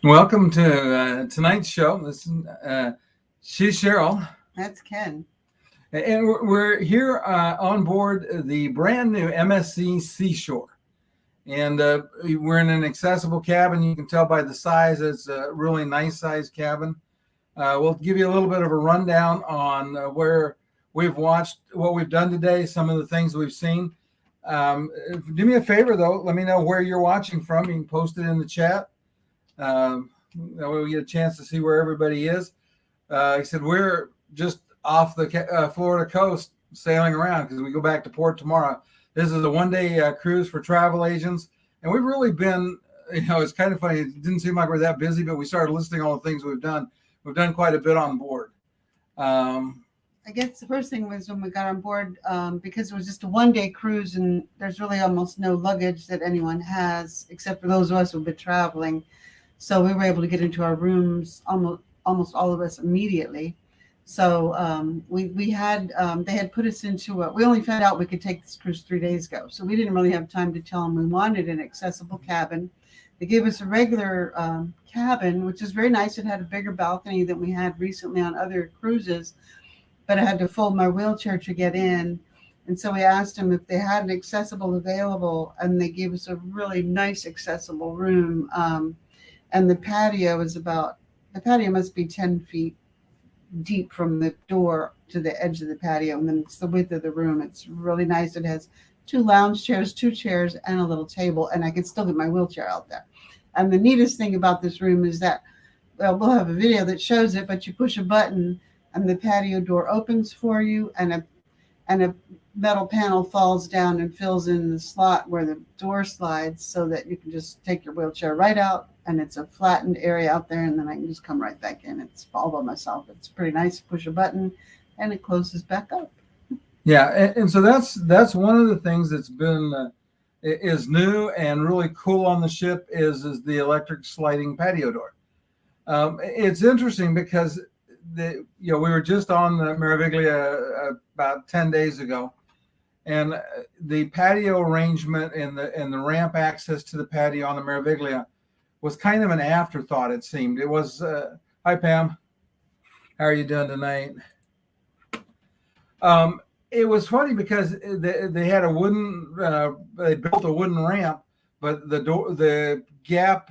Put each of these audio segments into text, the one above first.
Welcome to tonight's show. She's Cheryl. That's Ken. And we're here on board the brand new MSC Seashore. And we're in an accessible cabin. You can tell by the size, it's a really nice size cabin. We'll give you a little bit of a rundown on where we've watched, what we've done today, some of the things we've seen. Do me a favor, though. Let me know where you're watching from. You can post it in the chat. That way we get a chance to see where everybody is. He said we're just off the Florida coast sailing around because we go back to port tomorrow. This is a one-day cruise for travel agents, and we've really been, it's kind of funny. It didn't seem like we're that busy, but we started listing all the things we've done. We've done quite a bit on board. I guess the first thing was when we got on board, because it was just a one-day cruise, and there's really almost no luggage that anyone has, except for those of us who've been traveling. So we were able to get into our rooms, almost all of us immediately. So we had they had put us into we only found out we could take this cruise 3 days ago. So we didn't really have time to tell them we wanted an accessible cabin. They gave us a regular cabin, which is very nice. It had a bigger balcony than we had recently on other cruises, but I had to fold my wheelchair to get in. And so we asked them if they had an accessible available, and they gave us a really nice accessible room. And the patio must be 10 feet deep from the door to the edge of the patio. And then it's the width of the room. It's really nice. It has 2 lounge chairs, 2 chairs, and a little table. And I can still get my wheelchair out there. And the neatest thing about this room is that, well, we'll have a video that shows it, but you push a button and the patio door opens for you, and a metal panel falls down and fills in the slot where the door slides so that you can just take your wheelchair right out, and it's a flattened area out there, and then I can just come right back in. It's all by myself. It's pretty nice. Push a button and it closes back up. Yeah, and so that's one of the things that's been is new and really cool on the ship is the electric sliding patio door. It's interesting because we were just on the Meraviglia about 10 days ago, and the patio arrangement and the ramp access to the patio on the Meraviglia was kind of an afterthought. It seemed it was. Hi Pam, how are you doing tonight? It was funny because they had a wooden. They built a wooden ramp, but the gap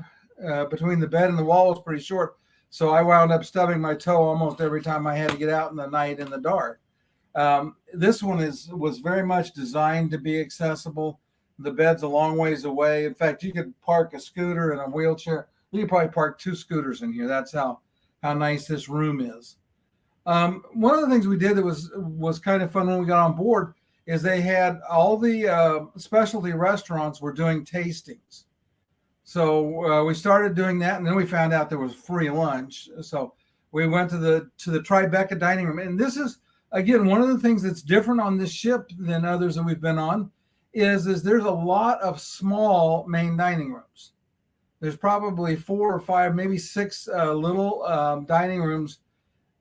between the bed and the wall was pretty short. So I wound up stubbing my toe almost every time I had to get out in the night in the dark. This one was very much designed to be accessible. The bed's a long ways away. In fact, you could park a scooter and a wheelchair. You could probably park 2 scooters in here. That's how nice this room is. One of the things we did that was kind of fun when we got on board is they had all the specialty restaurants were doing tastings. So we started doing that, and then we found out there was free lunch. So we went to the Tribeca dining room, and this is again one of the things that's different on this ship than others that we've been on. Is there's a lot of small main dining rooms. There's probably 4 or 5, maybe 6 little dining rooms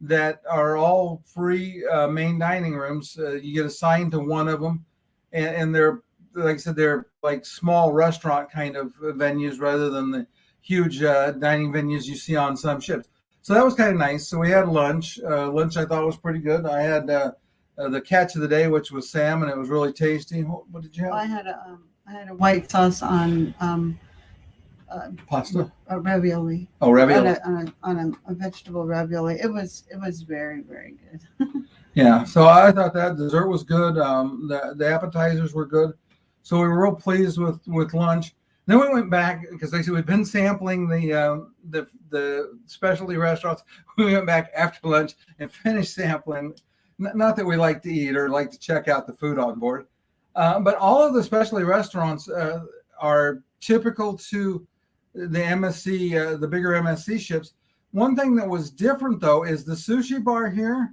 that are all free main dining rooms. You get assigned to one of them, and they're, like I said, they're like small restaurant kind of venues rather than the huge dining venues you see on some ships. So that was kind of nice. So we had lunch. Lunch I thought was pretty good. I had the catch of the day, which was salmon. It was really tasty. What did you have? I had a white sauce on pasta, ravioli. Oh, ravioli on a vegetable ravioli. It was very, very good. Yeah. So I thought that dessert was good. The appetizers were good. So we were real pleased with lunch. Then we went back because they said we'd been sampling the specialty restaurants. We went back after lunch and finished sampling. Not that we like to eat or like to check out the food on board, but all of the specialty restaurants are typical to the MSC, the bigger MSC ships. One thing that was different though is the Sushi Bar here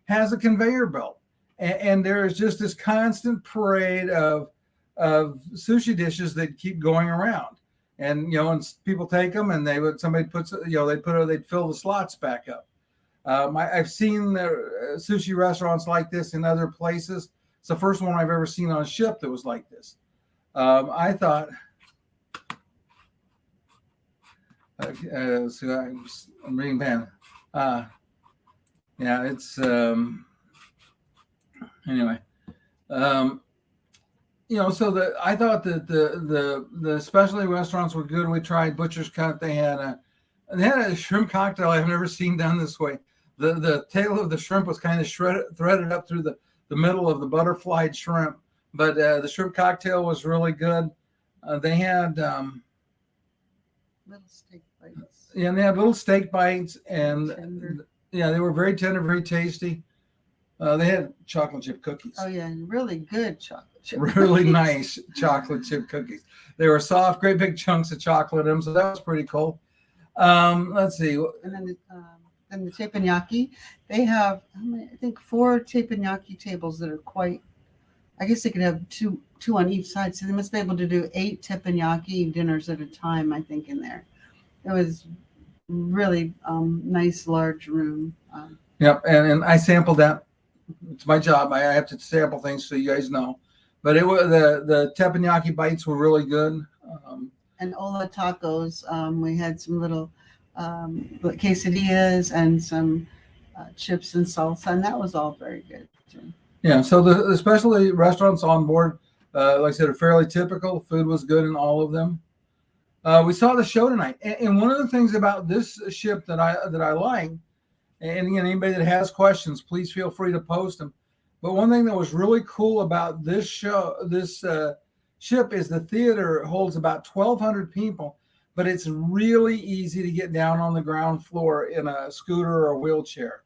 has a conveyor belt, and there is just this constant parade of sushi dishes that keep going around, and and people take them and they'd fill the slots back up. I've seen sushi restaurants like this in other places. It's the first one I've ever seen on a ship that was like this. I thought So I'm reading Pan. Yeah, it's anyway. So I thought that the specialty restaurants were good. We tried Butcher's Cut. They had a shrimp cocktail I've never seen done this way. The tail of the shrimp was kind of threaded up through the middle of the butterflied shrimp, but the shrimp cocktail was really good. They had little steak bites. Yeah, and they had little steak bites, and Tender. yeah, they were very tender, very tasty. They had chocolate chip cookies. Oh yeah, really good chocolate chip. Really cookies. nice chocolate chip cookies. They were soft, great big chunks of chocolate in them, so that was pretty cool. Let's see. And then the teppanyaki, they have I think 4 teppanyaki tables that are quite. I guess they could have two on each side, so they must be able to do 8 teppanyaki dinners at a time. I think in there, it was really nice large room. Yep, and I sampled that. It's my job. I have to sample things so you guys know. But it was the teppanyaki bites were really good. And Ola tacos. We had some little quesadillas and some chips and salsa, and that was all very good too. Yeah, so the specialty restaurants on board, like I said, are fairly typical. Food was good in all of them. We saw the show tonight, and one of the things about this ship that I like, and again, anybody that has questions, please feel free to post them. But one thing that was really cool about this ship is the theater holds about 1,200 people, but it's really easy to get down on the ground floor in a scooter or a wheelchair.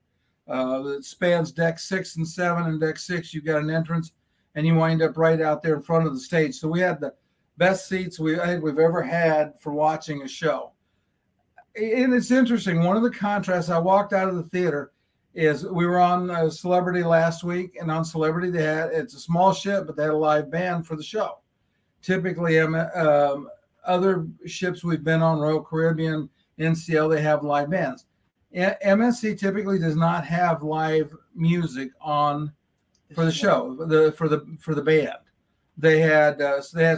It spans deck 6 and 7, and deck 6 you've got an entrance, and you wind up right out there in front of the stage. So we had the best seats I think we've ever had for watching a show. And it's interesting. One of the contrasts, I walked out of the theater, is we were on Celebrity last week, and on Celebrity it's a small ship, but they had a live band for the show. Typically, other ships we've been on, Royal Caribbean, NCL, they have live bands. MSC typically does not have live music on for the show, for the band. They had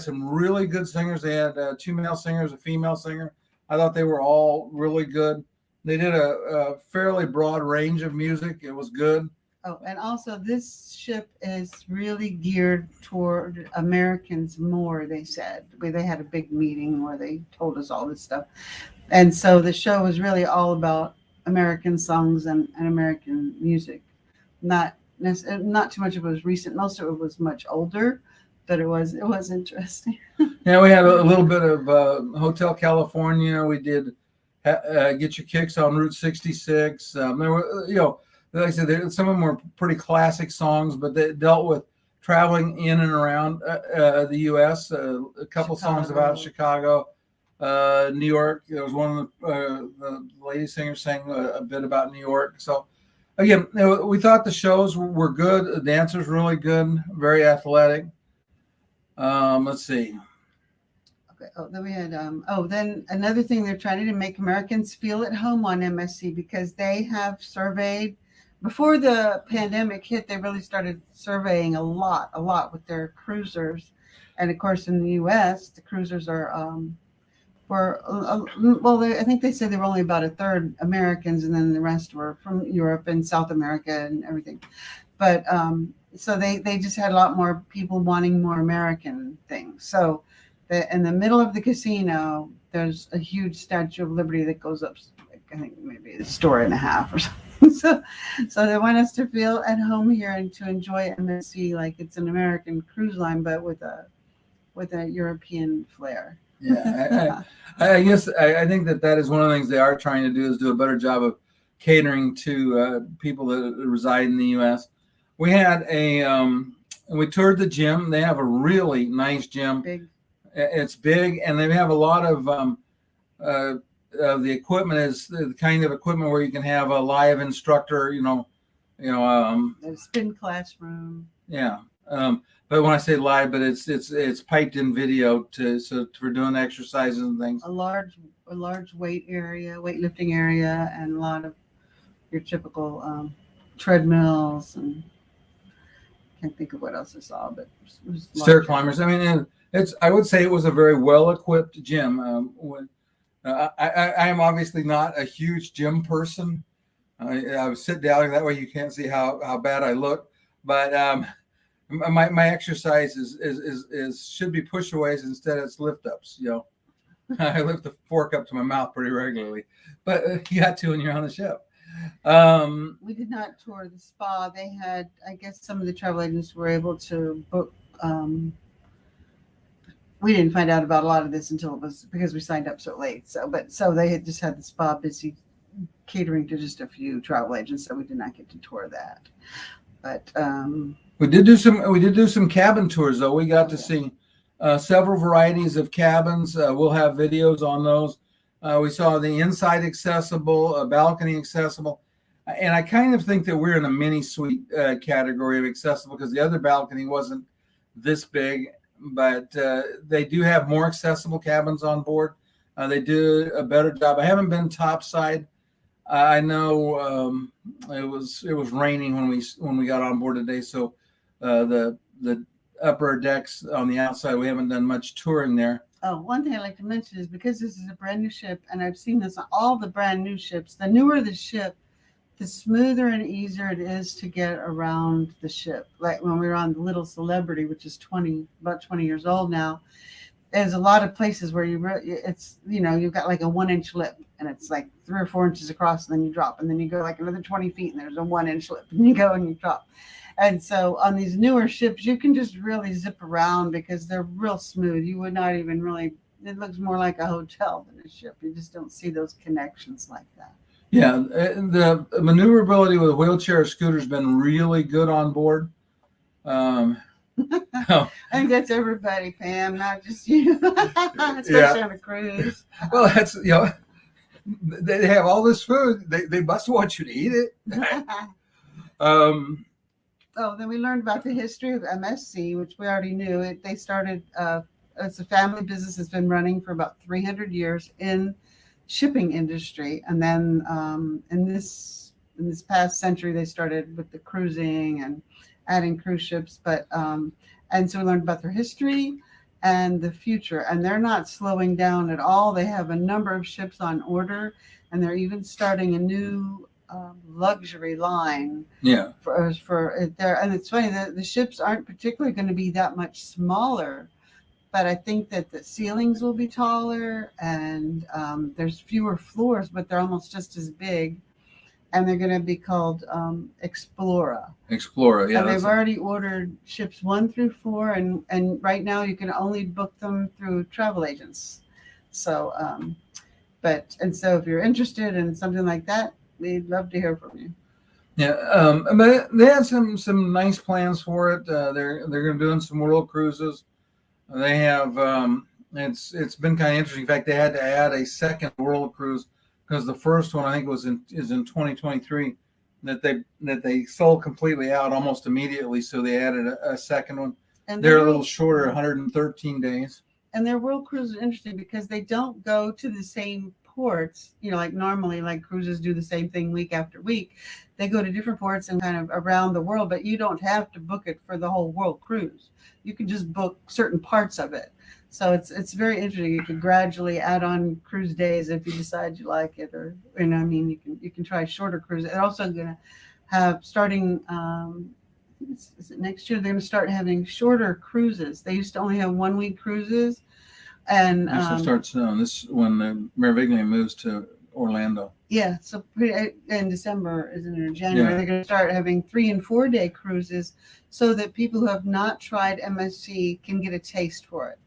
some really good singers. They had 2 male singers, a female singer. I thought they were all really good. They did a fairly broad range of music. It was good. Oh, and also this ship is really geared toward Americans more, they said. They had a big meeting where they told us all this stuff. And so the show was really all about American songs and American music. Not too much of it was recent. Most of it was much older, but it was interesting. Yeah, we had a little bit of Hotel California. We did Get Your Kicks on Route 66. There were, like I said, some of them were pretty classic songs, but they dealt with traveling in and around the U.S. A couple songs about Chicago, New York. There was one of the lady singers sang a bit about New York. So, again, we thought the shows were good. The dancers really good, very athletic. Let's see. Okay. Oh, then we had. Then another thing, they're trying to make Americans feel at home on MSC because they have surveyed. Before the pandemic hit, they really started surveying a lot with their cruisers, and of course in the U.S. the cruisers are I think they said they were only about 1/3 Americans, and then the rest were from Europe and South America and everything. But so they just had a lot more people wanting more American things. So in the middle of the casino, there's a huge Statue of Liberty that goes up, I think maybe a story and a half or something. So they want us to feel at home here and to enjoy MSC like it's an American cruise line, but with a European flair. Yeah, I guess I think that is one of the things they are trying to do is do a better job of catering to people that reside in the U.S. We had we toured the gym. They have a really nice gym. Big. It's big, and they have a lot of the equipment is the kind of equipment where you can have a live instructor. A spin classroom. Yeah. But when I say live, but it's piped in video for doing exercises and things. A large weightlifting area, and a lot of your typical treadmills, and I can't think of what else I saw, but it was stair climbers. I mean, I would say it was a very well equipped gym. I am obviously not a huge gym person. I would sit down that way you can't see how bad I look. But my exercise is should be push-aways instead it's lift-ups. I lift the fork up to my mouth pretty regularly. But you got to when you're on the ship. We did not tour the spa. They had, I guess, some of the travel agents were able to book. We didn't find out about a lot of this until it was because we signed up so late. So they had just had the spa busy catering to just a few travel agents, so we did not get to tour that. But we did do some cabin tours though. We got to see several varieties of cabins. We'll have videos on those. We saw the inside accessible, balcony accessible. And I kind of think that we're in a mini suite category of accessible because the other balcony wasn't this big, but they do have more accessible cabins on board. They do a better job. I haven't been topside. I know it was raining when we got on board today, so the upper decks on the outside, we haven't done much touring there. Oh, one thing I'd like to mention is because this is a brand new ship, and I've seen this on all the brand new ships, the newer the ship, the smoother and easier it is to get around the ship. Like when we were on the Little Celebrity, which is about 20 years old now, there's a lot of places where you've got like a 1-inch lip, and it's like 3 or 4 inches across, and then you drop, and then you go like another 20 feet, and there's a 1-inch lip, and you go and you drop. And so on these newer ships, you can just really zip around because they're real smooth. You would not even really, it looks more like a hotel than a ship. You just don't see those connections like that. Yeah, the maneuverability with a wheelchair or scooter has been really good on board. I think that's everybody, Pam, not just you, especially on a cruise. Well, that's, they have all this food. They must want you to eat it. Then we learned about the history of MSC, which we already knew. They started, it's a family business that's been running for about 300 years in shipping industry. And then in this past century, they started with the cruising and adding cruise ships. And so we learned about their history and the future. And they're not slowing down at all. They have a number of ships on order, and they're even starting a new luxury line. Yeah. For there, and it's funny that the ships aren't particularly going to be that much smaller, but I think that the ceilings will be taller, and there's fewer floors, but they're almost just as big, and they're going to be called Explora. Yeah. And they've already ordered ships 1 through 4, and right now you can only book them through travel agents. So, so if you're interested in something like that, we'd love to hear from you. Yeah, but they had some nice plans for it. They're going to be doing some world cruises. They have it's been kind of interesting. In fact, they had to add a second world cruise because the first one I think is in 2023 that they sold completely out almost immediately. So they added a second one. And they're a little shorter, 113 days. And their world cruises are interesting because they don't go to the same ports, like normally, like cruises do the same thing week after week. They go to different ports and kind of around the world, but you don't have to book it for the whole world cruise. You can just book certain parts of it. So it's very interesting. You can gradually add on cruise days if you decide you like it, or you can try shorter cruises. They're also going to have starting is it next year? They're going to start having shorter cruises. They used to only have 1-week cruises. And actually starts this when the Meraviglia moves to Orlando. Yeah, so in December, isn't it? Or January, They're going to start having 3- and 4-day cruises so that people who have not tried MSC can get a taste for it.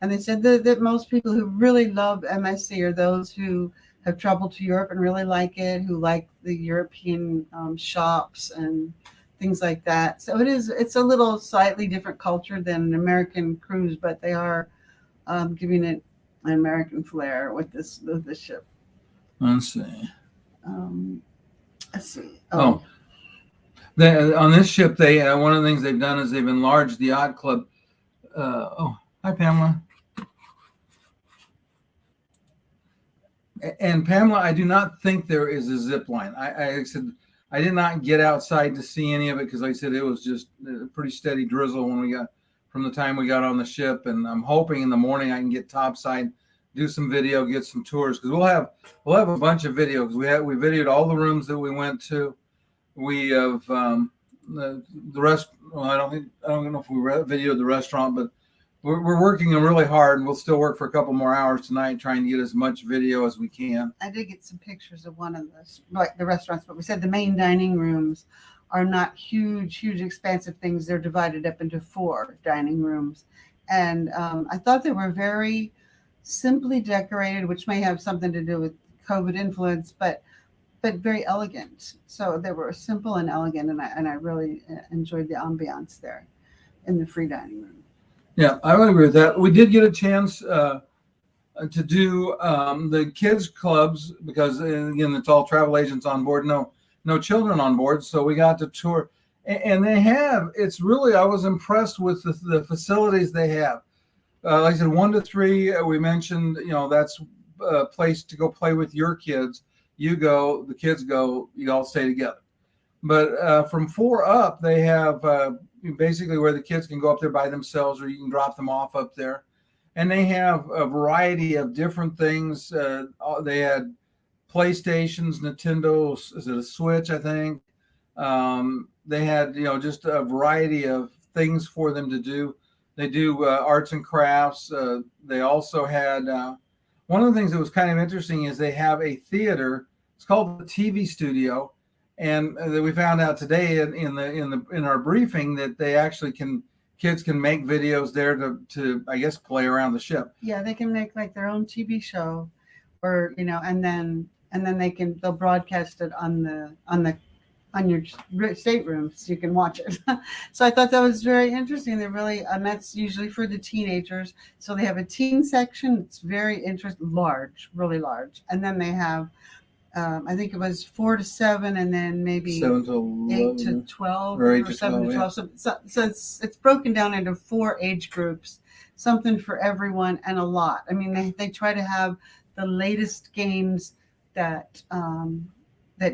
And they said that most people who really love MSC are those who have traveled to Europe and really like it, who like the European shops and things like that. So it's a little slightly different culture than an American cruise, but they are giving it an American flair with this ship. Let's see. On this ship, they one of the things they've done is they've enlarged the Yacht Club. Hi, Pamela. And Pamela, I do not think there is a zip line. I said I did not get outside to see any of it because, like I said, it was just a pretty steady drizzle from the time we got on the ship. And I'm hoping in the morning I can get topside, do some video, get some tours, because we'll have a bunch of videos. We videoed all the rooms that we went to. We have the rest. Well, I don't know if we videoed the restaurant, but we're working really hard, and we'll still work for a couple more hours tonight, trying to get as much video as we can. I did get some pictures of one of the restaurants, but we said the main dining rooms are not huge, expansive things. They're divided up into 4 dining rooms, and I thought they were very simply decorated, which may have something to do with COVID influence, but very elegant. So they were simple and elegant, and I really enjoyed the ambiance there in the free dining room. Yeah, I would agree with that. We did get a chance to do the kids clubs, because again, it's all travel agents on board, no children on board. So we got to tour, and it's really, I was impressed with the facilities they have. Like I said, 1 to 3, we mentioned, that's a place to go play with your kids. You go, the kids go, you all stay together. But from 4 up, they have basically where the kids can go up there by themselves, or you can drop them off up there. And they have a variety of different things. They had PlayStations, Nintendo, is it a Switch, I think. They had, just a variety of things for them to do. They do arts and crafts. They also had one of the things that was kind of interesting is they have a theater. It's called the TV studio, and that we found out today in our briefing that they actually kids can make videos there to I guess play around the ship. Yeah, they can make like their own TV show, or and then they'll broadcast it on your stateroom, so you can watch it. So I thought that was very interesting. They really, and that's usually for the teenagers. So they have a teen section. It's very interesting, really large. And then they have, I think it was 4 to 7, and then maybe 7 to 8 to 12, or 8 or to 7 to 12. Yeah. So it's broken down into 4 age groups, something for everyone, and a lot. I mean, they try to have the latest games that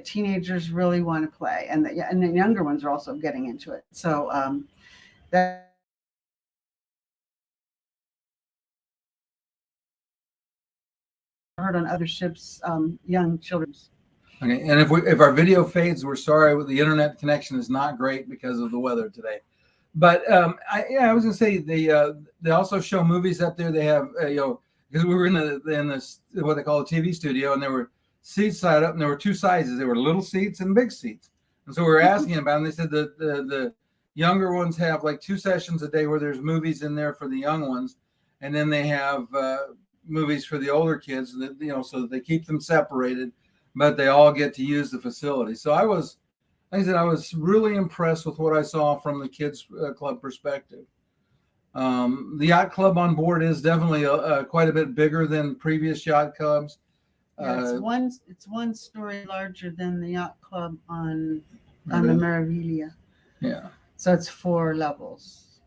teenagers really want to play, and the younger ones are also getting into it. So that I heard on other ships, young children. Okay, and if our video fades, we're sorry. The internet connection is not great because of the weather today. But I was gonna say they also show movies up there. They have because we were in this what they call a TV studio, and there were seats side up, and there were 2 sizes. There were little seats and big seats. And so we were asking about them. They said that the younger ones have like 2 sessions a day where there's movies in there for the young ones, and then they have movies for the older kids. That so that they keep them separated, but they all get to use the facility. So I was really impressed with what I saw from the kids club perspective. The Yacht Club on board is definitely quite a bit bigger than previous yacht clubs. Yeah, it's one story larger than the Yacht Club on the Meraviglia. Yeah. So it's 4 levels.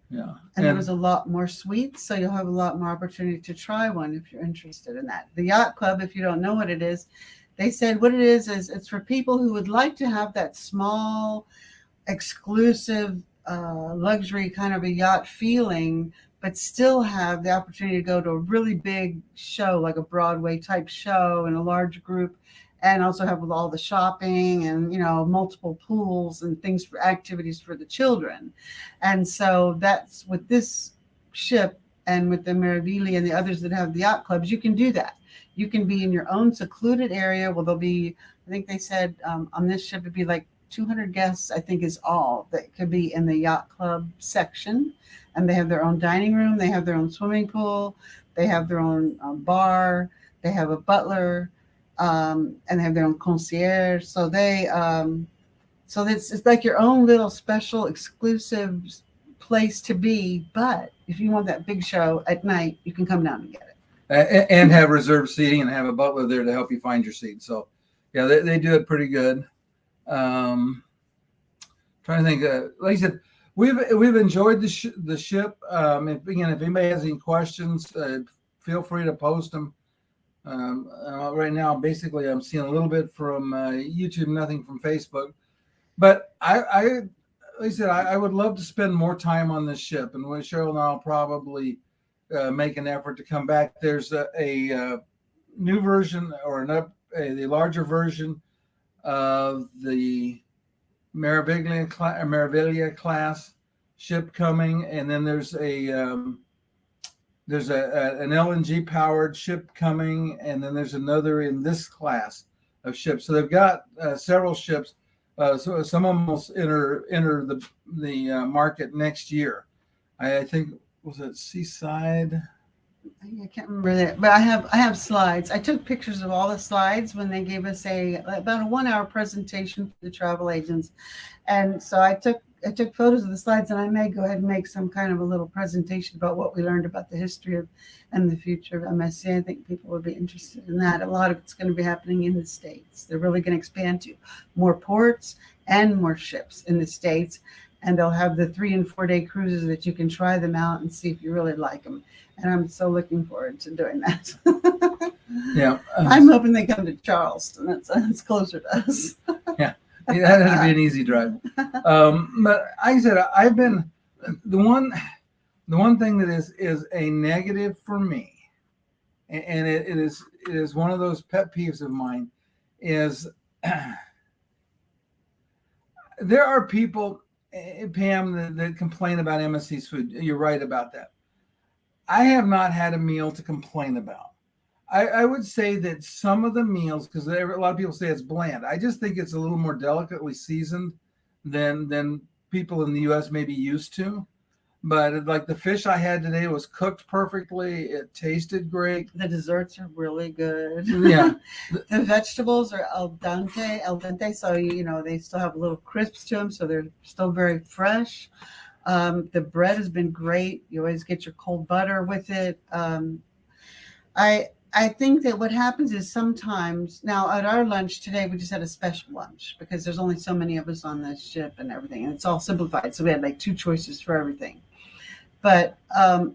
Yeah. And there was a lot more suites, so you'll have a lot more opportunity to try one if you're interested in that. The Yacht Club, if you don't know what it is, they said what it is it's for people who would like to have that small, exclusive, luxury kind of a yacht feeling, but still have the opportunity to go to a really big show, like a Broadway type show in a large group, and also have all the shopping and, multiple pools and things for activities for the children. And so that's with this ship, and with the Meraviglia and the others that have the yacht clubs, you can do that. You can be in your own secluded area. Well, there'll be, I think they said on this ship, it'd be like 200 guests, I think is all that could be in the yacht club section. And they have their own dining room. They have their own swimming pool. They have their own bar. They have a butler, and they have their own concierge. So it's like your own little special exclusive place to be. But if you want that big show at night, you can come down and get it. And have reserved seating and have a butler there to help you find your seat. So, yeah, they do it pretty good. Trying to think. Like I said, we've enjoyed the ship. If anybody has any questions, feel free to post them. Right now, basically, I'm seeing a little bit from YouTube, nothing from Facebook. But like I said, I would love to spend more time on this ship, and Cheryl and I'll probably make an effort to come back. There's a new version or the larger version of the Meraviglia class ship coming, and then there's an LNG powered ship coming, and then there's another in this class of ships. So they've got several ships. So some of them will enter the market next year. I think, was it Seaside? I can't remember that, but I have slides. I took pictures of all the slides when they gave us about a 1 hour presentation for the travel agents, and so I took photos of the slides, and I may go ahead and make some kind of a little presentation about what we learned about the history of and the future of MSC. I think people would be interested in that. A lot of it's going to be happening in the States. They're really going to expand to more ports and more ships in the States, and they'll have the 3 and 4 day cruises that you can try them out and see if you really like them. And I'm so looking forward to doing that. Yeah, I'm hoping they come to Charleston. That's closer to us. Yeah, that had to be an easy drive. But like I said, I've been the one thing that is a negative for me, and it is one of those pet peeves of mine, is there are people, Pam, that complain about MSC's food. You're right about that. I have not had a meal to complain about. I would say that some of the meals, because a lot of people say it's bland, I just think it's a little more delicately seasoned than people in the U.S. may be used to. But like the fish I had today was cooked perfectly. It tasted great. The desserts are really good. Yeah. The vegetables are al dente, so they still have a little crisp to them, so they're still very fresh. The bread has been great. You always get your cold butter with it. I think that what happens is sometimes, now at our lunch today, we just had a special lunch because there's only so many of us on this ship and everything, and it's all simplified. So we had like 2 choices for everything. But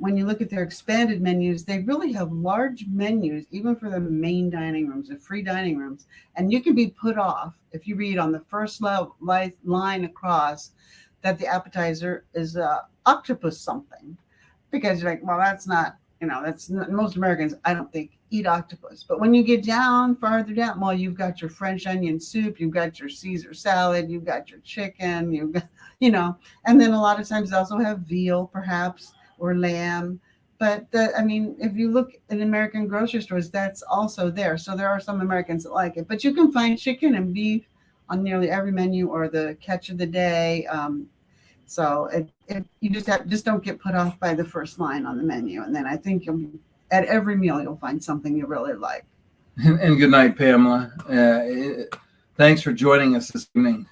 when you look at their expanded menus, they really have large menus, even for the main dining rooms, the free dining rooms. And you can be put off if you read on the first line across that the appetizer is octopus something, because you're like, well, that's not, most Americans, I don't think, eat octopus. But when you get farther down, well, you've got your French onion soup, you've got your Caesar salad, you've got your chicken, you've got, and then a lot of times they also have veal, perhaps, or lamb. But if you look in American grocery stores, that's also there. So there are some Americans that like it. But you can find chicken and beef on nearly every menu, or the catch of the day. So you just don't get put off by the first line on the menu, and then I think at every meal you'll find something you really like. And good night, Pamela. Thanks for joining us this evening.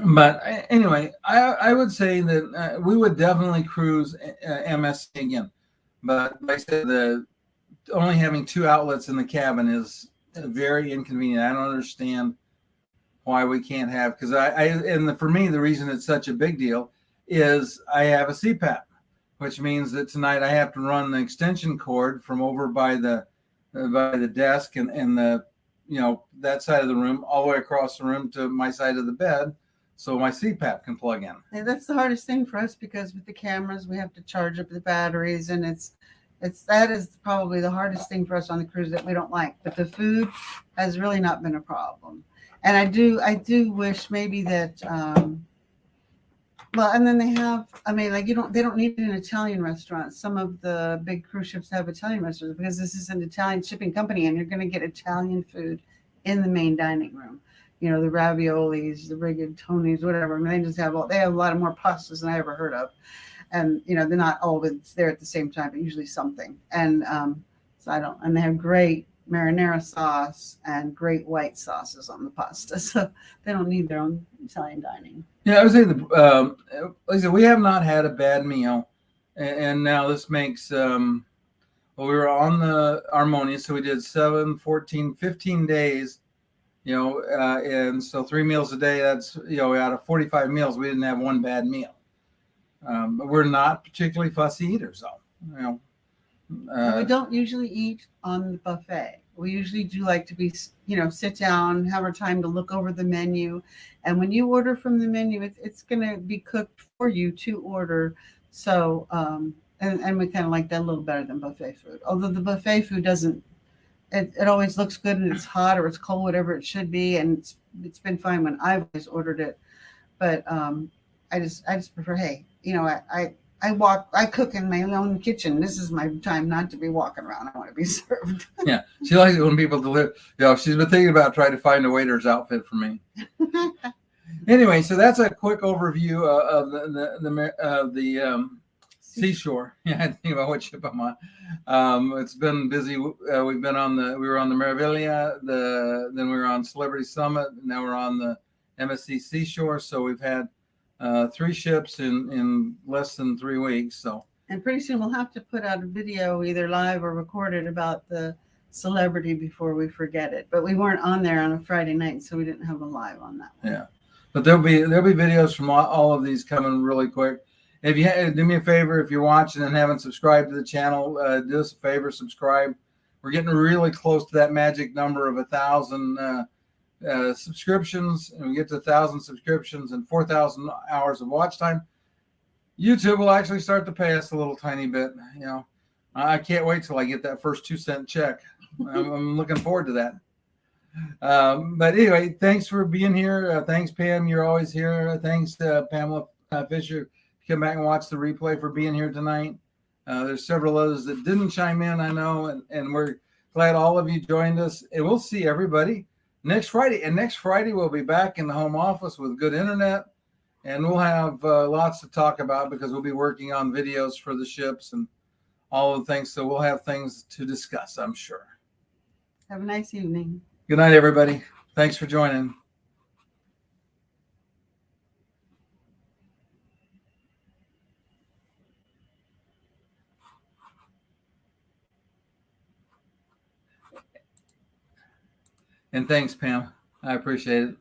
But anyway, I would say that we would definitely cruise MSC again. But like I said, only having 2 outlets in the cabin is very inconvenient. I don't understand why we can't have, because for me, the reason it's such a big deal is I have a CPAP, which means that tonight I have to run the extension cord from over by the desk and the that side of the room all the way across the room to my side of the bed, so my CPAP can plug in. Yeah, that's the hardest thing for us, because with the cameras we have to charge up the batteries, and that is probably the hardest thing for us on the cruise that we don't like. But the food has really not been a problem. And I do wish maybe that, and then they have, they don't need an Italian restaurant. Some of the big cruise ships have Italian restaurants, because this is an Italian shipping company, and you're going to get Italian food in the main dining room. The raviolis, the rigatonis, whatever. They just have they have a lot of more pastas than I ever heard of. And, they're not always there at the same time, but usually something. And and they have great marinara sauce and great white sauces on the pasta, so they don't need their own Italian dining. Yeah, I would say like I said, we have not had a bad meal, and now this makes we were on the Harmonia, so we did 7, 14, 15 days, and so 3 meals a day. That's out of 45 meals, we didn't have one bad meal. But we're not particularly fussy eaters, though. We don't usually eat on the buffet. We usually do like to be, sit down, have our time to look over the menu. And when you order from the menu, it's going to be cooked for you to order. So, and we kind of like that a little better than buffet food. Although the buffet food doesn't, it always looks good and it's hot or it's cold, whatever it should be. And it's been fine when I've always ordered it. But I just prefer, hey, I cook in my own kitchen. This is my time not to be walking around. I want to be served. Yeah, she likes it when people deliver. She's been thinking about trying to find a waiter's outfit for me. Anyway, so that's a quick overview of the Seashore. Yeah, I had to think about what ship I'm on. It's been busy. We were on the Meraviglia, then we were on Celebrity Summit, and now we're on the MSC Seashore. So we've had 3 ships in less than 3 weeks. So, and pretty soon we'll have to put out a video, either live or recorded, about the Celebrity before we forget it. But we weren't on there on a Friday night, so we didn't have a live on that one. Yeah, but there'll be videos from all of these coming really quick. If you do me a favor, if you're watching and haven't subscribed to the channel, do us a favor, subscribe. We're getting really close to that magic number of 1,000 subscriptions, and we get to 1,000 subscriptions and 4,000 hours of watch time. YouTube will actually start to pay us a little tiny bit. I can't wait till I get that first 2-cent check. I'm looking forward to that. But anyway, thanks for being here. Thanks, Pam. You're always here. Thanks to Pamela Fisher. Come back and watch the replay, for being here tonight. There's several others that didn't chime in, I know, and we're glad all of you joined us. And we'll see everybody next Friday. And next Friday, we'll be back in the home office with good internet, and we'll have lots to talk about because we'll be working on videos for the ships and all of the things. So we'll have things to discuss, I'm sure. Have a nice evening. Good night, everybody. Thanks for joining. And thanks, Pam. I appreciate it.